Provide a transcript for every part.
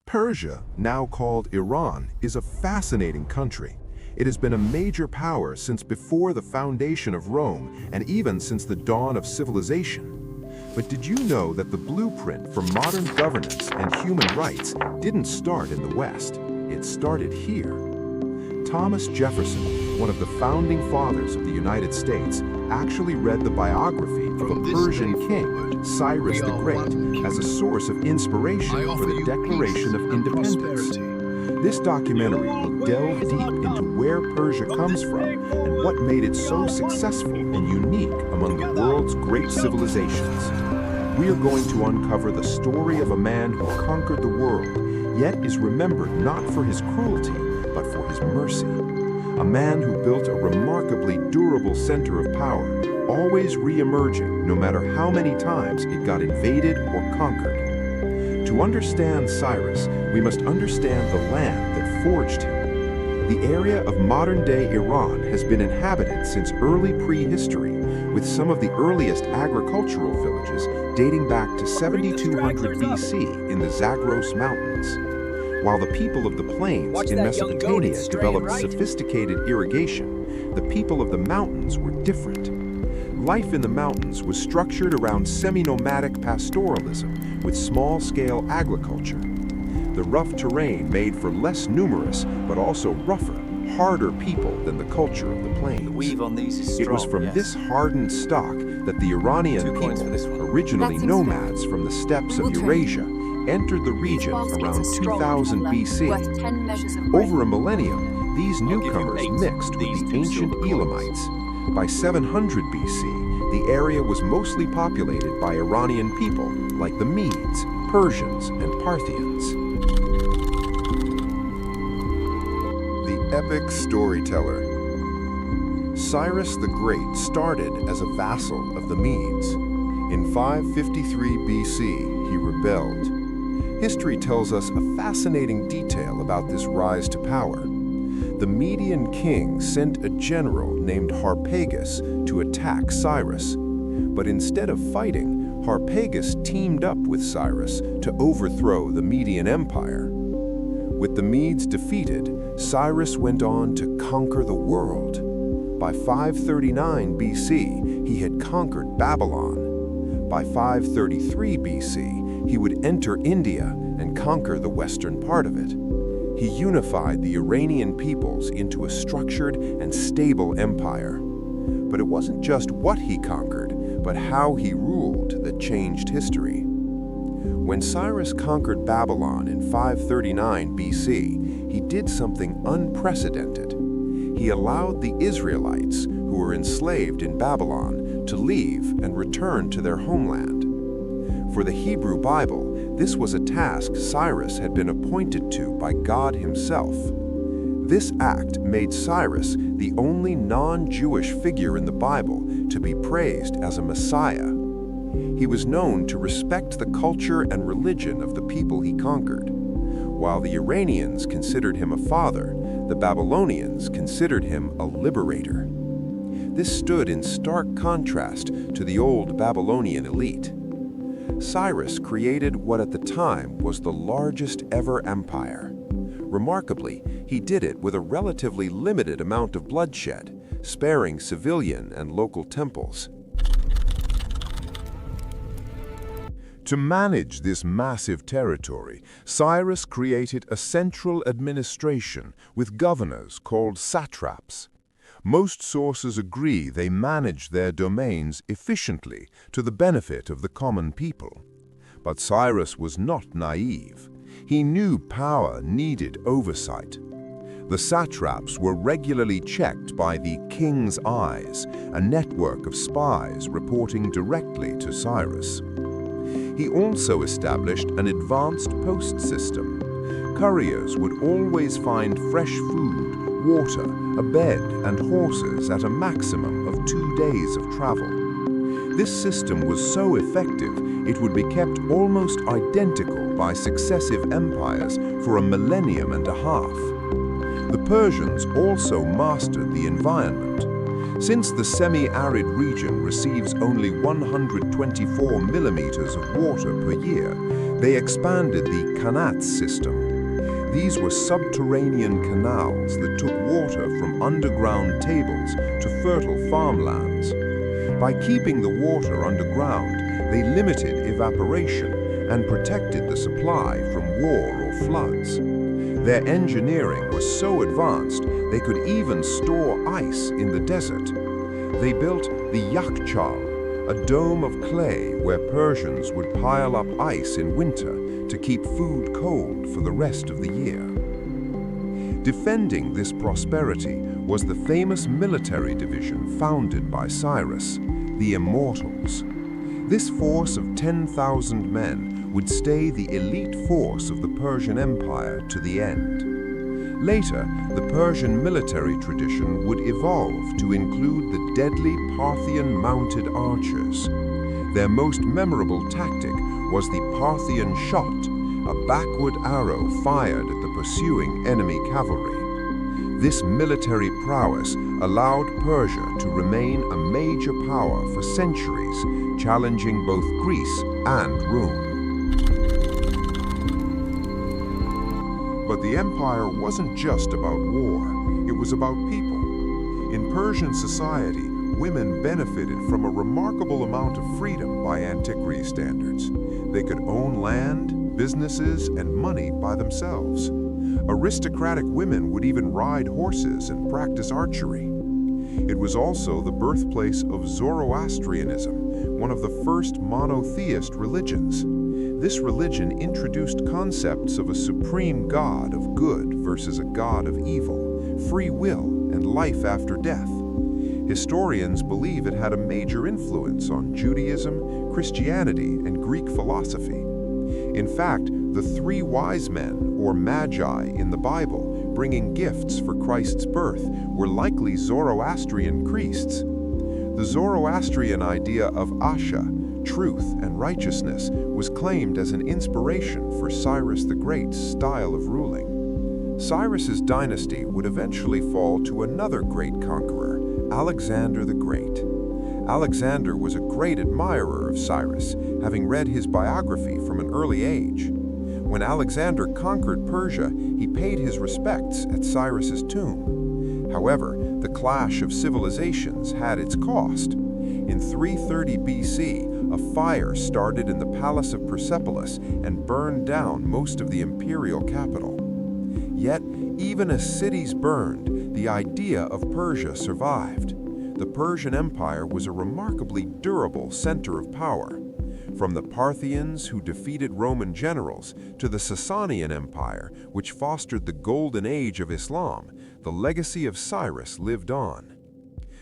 Persia, now called Iran, is a fascinating country. It has been a major power since before the foundation of Rome and even since the dawn of civilization. But did you know that the blueprint for modern governance and human rights didn't start in the West? It started here. Thomas Jefferson, one of the founding fathers of the United States, actually read the biography of a Persian king, Cyrus the Great, as a source of inspiration for the Declaration of Independence. This documentary will delve deep into where Persia comes from and what made it so successful and unique among the world's great civilizations. We are going to uncover the story of a man who conquered the world, yet is remembered not for his cruelty, but for his mercy. A man who built a remarkably durable center of power, always re-emerging no matter how many times it got invaded or conquered. To understand Cyrus, we must understand the land that forged him. The area of modern-day Iran has been inhabited since early prehistory, with some of the earliest agricultural villages dating back to 7200 BC in the Zagros Mountains. While the people of the plains in Mesopotamia developed sophisticated irrigation, the people of the mountains were different. Life in the mountains was structured around semi-nomadic pastoralism with small-scale agriculture. The rough terrain made for less numerous, but also rougher, harder people than the culture of the plains. The weave on these is strong, it was from this hardened stock that the Iranian people, originally nomads from the steppes of Eurasia, entered the region around 2000 BC. Over a millennium, these newcomers mixed with the ancient Elamites. By 700 BC, the area was mostly populated by Iranian people like the Medes, Persians, and Parthians. The epic storyteller. Cyrus the Great started as a vassal of the Medes. In 553 BC, he rebelled. History tells us a fascinating detail about this rise to power. The Median king sent a general named Harpagus to attack Cyrus. But instead of fighting, Harpagus teamed up with Cyrus to overthrow the Median Empire. With the Medes defeated, Cyrus went on to conquer the world. By 539 BC, he had conquered Babylon. By 533 BC, he would enter India and conquer the western part of it. He unified the Iranian peoples into a structured and stable empire. But it wasn't just what he conquered, but how he ruled that changed history. When Cyrus conquered Babylon in 539 BC, he did something unprecedented. He allowed the Israelites, who were enslaved in Babylon, to leave and return to their homeland. For the Hebrew Bible, this was a task Cyrus had been appointed to by God himself. This act made Cyrus the only non-Jewish figure in the Bible to be praised as a Messiah. He was known to respect the culture and religion of the people he conquered. While the Iranians considered him a father, the Babylonians considered him a liberator. This stood in stark contrast to the old Babylonian elite. Cyrus created what at the time was the largest ever empire. Remarkably, he did it with a relatively limited amount of bloodshed, sparing civilian and local temples. To manage this massive territory, Cyrus created a central administration with governors called satraps. Most sources agree they managed their domains efficiently to the benefit of the common people. But Cyrus was not naive. He knew power needed oversight. The satraps were regularly checked by the King's Eyes, a network of spies reporting directly to Cyrus. He also established an advanced post system. Couriers would always find fresh food, water, a bed, and horses at a maximum of 2 days of travel. This system was so effective, it would be kept almost identical by successive empires for a millennium and a half. The Persians also mastered the environment. Since the semi-arid region receives only 124 millimeters of water per year, They expanded the Qanat system. These were subterranean canals that took water from underground tables to fertile farmlands. By keeping the water underground, they limited evaporation and protected the supply from war or floods. Their engineering was so advanced they could even store ice in the desert. They built the Yakhchal, a dome of clay where Persians would pile up ice in winter to keep food cold for the rest of the year. Defending this prosperity was the famous military division founded by Cyrus, the Immortals. This force of 10,000 men would stay the elite force of the Persian Empire to the end. Later, the Persian military tradition would evolve to include the deadly Parthian mounted archers. Their most memorable tactic was the Parthian shot, a backward arrow fired at the pursuing enemy cavalry. This military prowess allowed Persia to remain a major power for centuries, challenging both Greece and Rome. But the empire wasn't just about war, it was about people. In Persian society, women benefited from a remarkable amount of freedom by antiquity standards. They could own land, businesses, and money by themselves. Aristocratic women would even ride horses and practice archery. It was also the birthplace of Zoroastrianism, one of the first monotheist religions. This religion introduced concepts of a supreme god of good versus a god of evil, free will, and life after death. Historians believe it had a major influence on Judaism, Christianity, and Greek philosophy. In fact, the three wise men, or magi, in the Bible, bringing gifts for Christ's birth, were likely Zoroastrian priests. The Zoroastrian idea of Asha, truth and righteousness, was claimed as an inspiration for Cyrus the Great's style of ruling. Cyrus's dynasty would eventually fall to another great conqueror, Alexander the Great. Alexander was a great admirer of Cyrus, having read his biography from an early age. When Alexander conquered Persia, he paid his respects at Cyrus's tomb. However, the clash of civilizations had its cost. In 330 BC, a fire started in the palace of Persepolis and burned down most of the imperial capital. Yet, even as cities burned, the idea of Persia survived. The Persian Empire was a remarkably durable center of power. From the Parthians, who defeated Roman generals, to the Sasanian Empire, which fostered the golden age of Islam, the legacy of Cyrus lived on.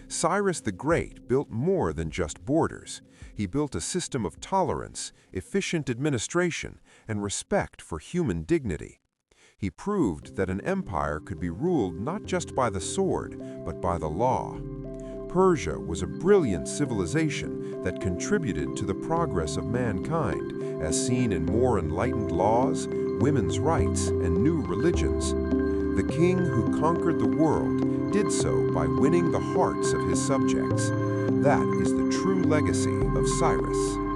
Cyrus the Great built more than just borders. He built a system of tolerance, efficient administration, and respect for human dignity. He proved that an empire could be ruled not just by the sword, but by the law. Persia was a brilliant civilization that contributed to the progress of mankind, as seen in more enlightened laws, women's rights, and new religions. The king who conquered the world did so by winning the hearts of his subjects. That is the true legacy of Cyrus.